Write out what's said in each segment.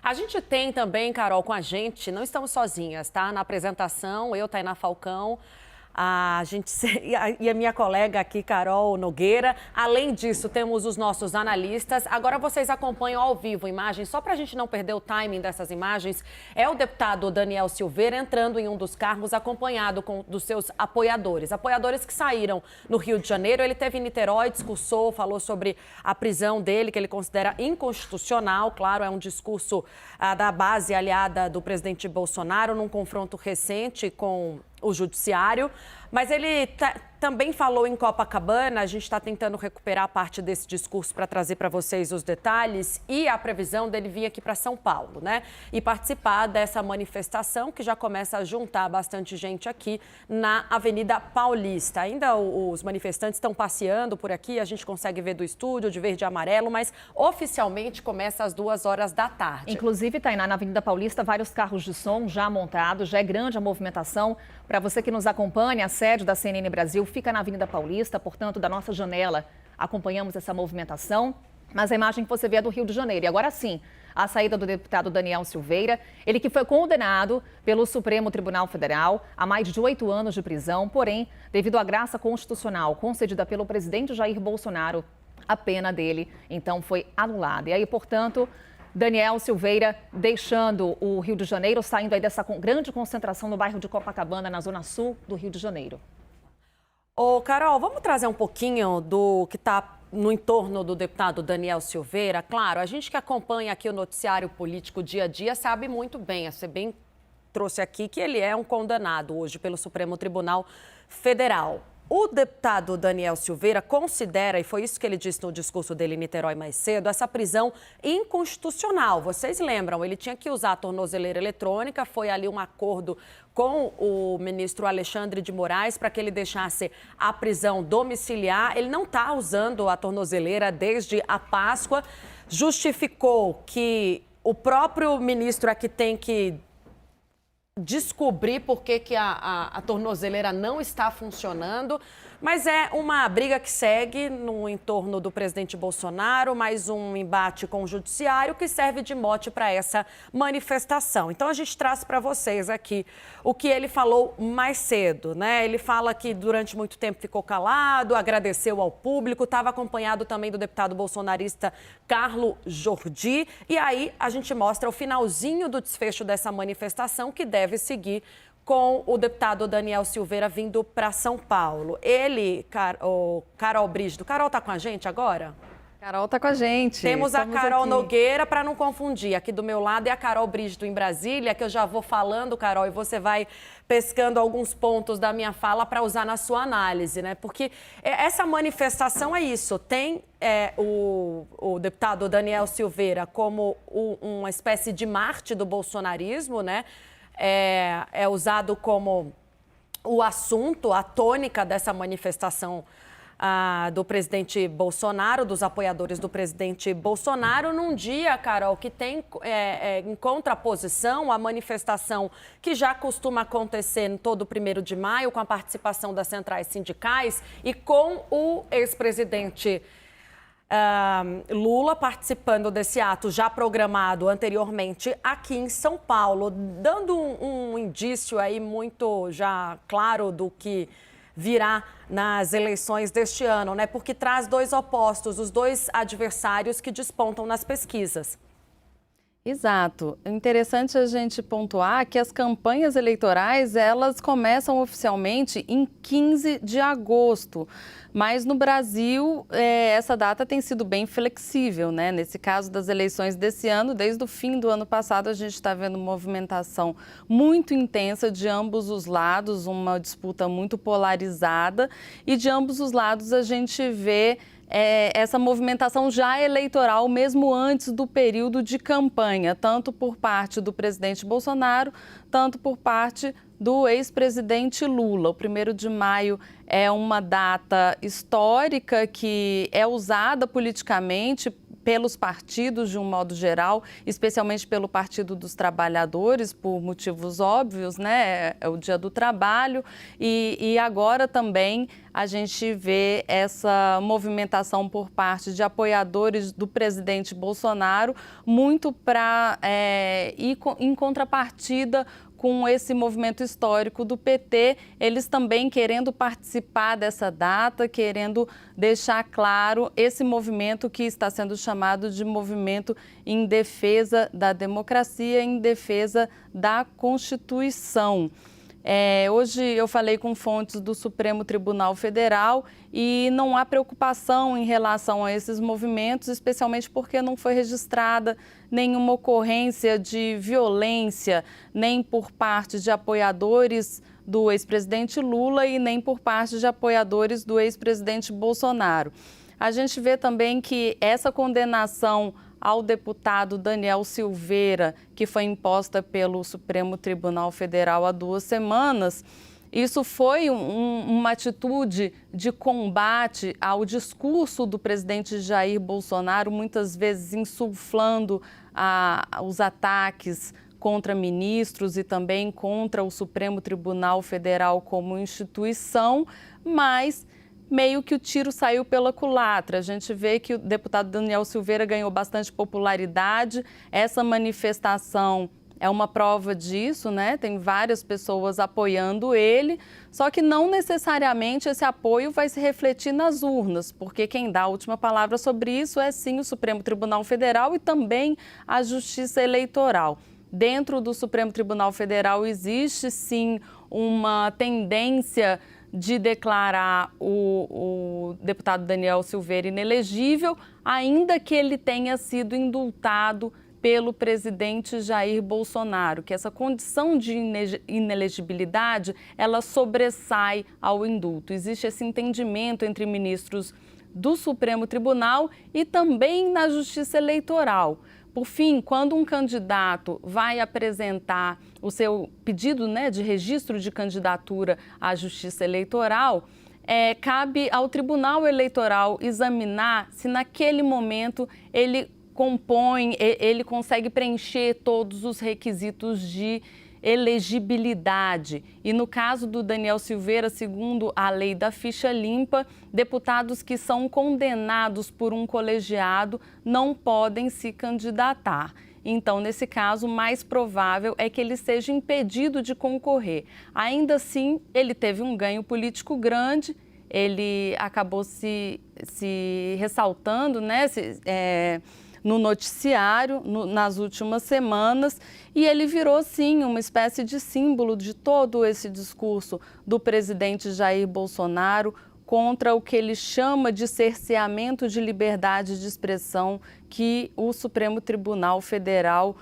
A gente tem também, Carol, com a gente, não estamos sozinhas, tá? Na apresentação, eu, Tainá Falcão, a gente e a minha colega aqui, Carol Nogueira. Além disso, temos os nossos analistas. Agora vocês acompanham ao vivo imagens, só para a gente não perder o timing dessas imagens. É o deputado Daniel Silveira entrando em um dos carros, acompanhado dos seus apoiadores. Apoiadores que saíram no Rio de Janeiro. Ele esteve em Niterói, discursou, falou sobre a prisão dele, que ele considera inconstitucional. Claro, é um discurso da base aliada do presidente Bolsonaro, num confronto recente com o judiciário, mas ele também falou em Copacabana. A gente está tentando recuperar parte desse discurso para trazer para vocês os detalhes e a previsão dele vir aqui para São Paulo, né? E participar dessa manifestação que já começa a juntar bastante gente aqui na Avenida Paulista. Ainda os manifestantes estão passeando por aqui, a gente consegue ver do estúdio de verde e amarelo, mas oficialmente começa às 2h da tarde. Inclusive, Tainá, na Avenida Paulista, vários carros de som já montados, já é grande a movimentação. Para você que nos acompanha, a sede da CNN Brasil fica na Avenida Paulista, portanto, da nossa janela acompanhamos essa movimentação. Mas a imagem que você vê é do Rio de Janeiro. E agora sim, a saída do deputado Daniel Silveira, ele que foi condenado pelo Supremo Tribunal Federal a mais de 8 anos de prisão, porém, devido à graça constitucional concedida pelo presidente Jair Bolsonaro, a pena dele, então, foi anulada. E aí, portanto, Daniel Silveira deixando o Rio de Janeiro, saindo aí dessa grande concentração no bairro de Copacabana, na zona sul do Rio de Janeiro. Ô, Carol, vamos trazer um pouquinho do que está no entorno do deputado Daniel Silveira. Claro, a gente que acompanha aqui o noticiário político dia a dia sabe muito bem, você bem trouxe aqui que ele é um condenado hoje pelo Supremo Tribunal Federal. O deputado Daniel Silveira considera, e foi isso que ele disse no discurso dele em Niterói mais cedo, essa prisão inconstitucional. Vocês lembram, ele tinha que usar a tornozeleira eletrônica, foi ali um acordo com o ministro Alexandre de Moraes para que ele deixasse a prisão domiciliar. Ele não está usando a tornozeleira desde a Páscoa, justificou que o próprio ministro é que tem que descobrir por que a tornozeleira não está funcionando, mas é uma briga que segue no entorno do presidente Bolsonaro, mais um embate com o judiciário que serve de mote para essa manifestação. Então a gente traz para vocês aqui o que ele falou mais cedo, né? Ele fala que durante muito tempo ficou calado, agradeceu ao público, estava acompanhado também do deputado bolsonarista Carlo Jordi, e aí a gente mostra o finalzinho do desfecho dessa manifestação que deve seguir com o deputado Daniel Silveira vindo para São Paulo. Ele, Carol Brígido. Carol está com a gente agora? Carol está com a gente. Temos Estamos a Carol aqui. Nogueira, para não confundir. Aqui do meu lado é a Carol Brígido em Brasília, que eu já vou falando, Carol, e você vai pescando alguns pontos da minha fala para usar na sua análise, né? Porque essa manifestação é isso. Tem o deputado Daniel Silveira como uma espécie de Marte do bolsonarismo, né? É usado como o assunto, a tônica dessa manifestação do presidente Bolsonaro, dos apoiadores do presidente Bolsonaro, num dia, Carol, que tem em contraposição a manifestação que já costuma acontecer em todo 1º de maio, com a participação das centrais sindicais e com o ex-presidente Lula participando desse ato já programado anteriormente aqui em São Paulo, dando um indício aí muito já claro do que virá nas eleições deste ano, né? Porque traz dois opostos, os dois adversários que despontam nas pesquisas. Exato. Interessante a gente pontuar que as campanhas eleitorais, elas começam oficialmente em 15 de agosto. Mas no Brasil, essa data tem sido bem flexível, né? Nesse caso das eleições desse ano, desde o fim do ano passado, a gente está vendo movimentação muito intensa de ambos os lados, uma disputa muito polarizada. E de ambos os lados a gente vê essa movimentação já eleitoral, mesmo antes do período de campanha, tanto por parte do presidente Bolsonaro, tanto por parte do ex-presidente Lula. O 1º de maio é uma data histórica que é usada politicamente pelos partidos de um modo geral, especialmente pelo Partido dos Trabalhadores, por motivos óbvios, né? É o Dia do Trabalho, e agora também a gente vê essa movimentação por parte de apoiadores do presidente Bolsonaro, muito para ir em contrapartida com esse movimento histórico do PT, eles também querendo participar dessa data, querendo deixar claro esse movimento que está sendo chamado de movimento em defesa da democracia, em defesa da Constituição. Hoje eu falei com fontes do Supremo Tribunal Federal e não há preocupação em relação a esses movimentos, especialmente porque não foi registrada nenhuma ocorrência de violência, nem por parte de apoiadores do ex-presidente Lula e nem por parte de apoiadores do ex-presidente Bolsonaro. A gente vê também que essa condenação ao deputado Daniel Silveira, que foi imposta pelo Supremo Tribunal Federal há 2 semanas, isso foi uma atitude de combate ao discurso do presidente Jair Bolsonaro, muitas vezes insuflando os ataques contra ministros e também contra o Supremo Tribunal Federal como instituição, mas meio que o tiro saiu pela culatra. A gente vê que o deputado Daniel Silveira ganhou bastante popularidade. Essa manifestação é uma prova disso, né? Tem várias pessoas apoiando ele, só que não necessariamente esse apoio vai se refletir nas urnas, porque quem dá a última palavra sobre isso é sim o Supremo Tribunal Federal e também a Justiça Eleitoral. Dentro do Supremo Tribunal Federal existe sim uma tendência de declarar o deputado Daniel Silveira inelegível, ainda que ele tenha sido indultado pelo presidente Jair Bolsonaro, que essa condição de inelegibilidade, ela sobressai ao indulto. Existe esse entendimento entre ministros do Supremo Tribunal e também na Justiça Eleitoral. Por fim, quando um candidato vai apresentar o seu pedido, né, de registro de candidatura à Justiça Eleitoral, cabe ao Tribunal Eleitoral examinar se naquele momento ele consegue preencher todos os requisitos de elegibilidade. E no caso do Daniel Silveira, segundo a lei da ficha limpa, deputados que são condenados por um colegiado não podem se candidatar. Então, nesse caso, o mais provável é que ele seja impedido de concorrer. Ainda assim, ele teve um ganho político grande, ele acabou se ressaltando, né, no noticiário nas últimas semanas, e ele virou, sim, uma espécie de símbolo de todo esse discurso do presidente Jair Bolsonaro contra o que ele chama de cerceamento de liberdade de expressão que o Supremo Tribunal Federal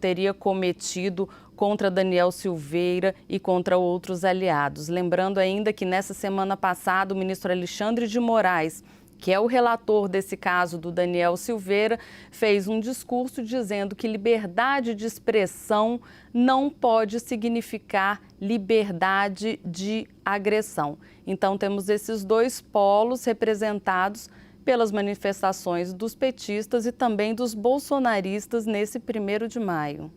teria cometido contra Daniel Silveira e contra outros aliados. Lembrando ainda que nessa semana passada o ministro Alexandre de Moraes, que é o relator desse caso do Daniel Silveira, fez um discurso dizendo que liberdade de expressão não pode significar liberdade de agressão. Então, temos esses dois polos representados pelas manifestações dos petistas e também dos bolsonaristas nesse 1º de maio.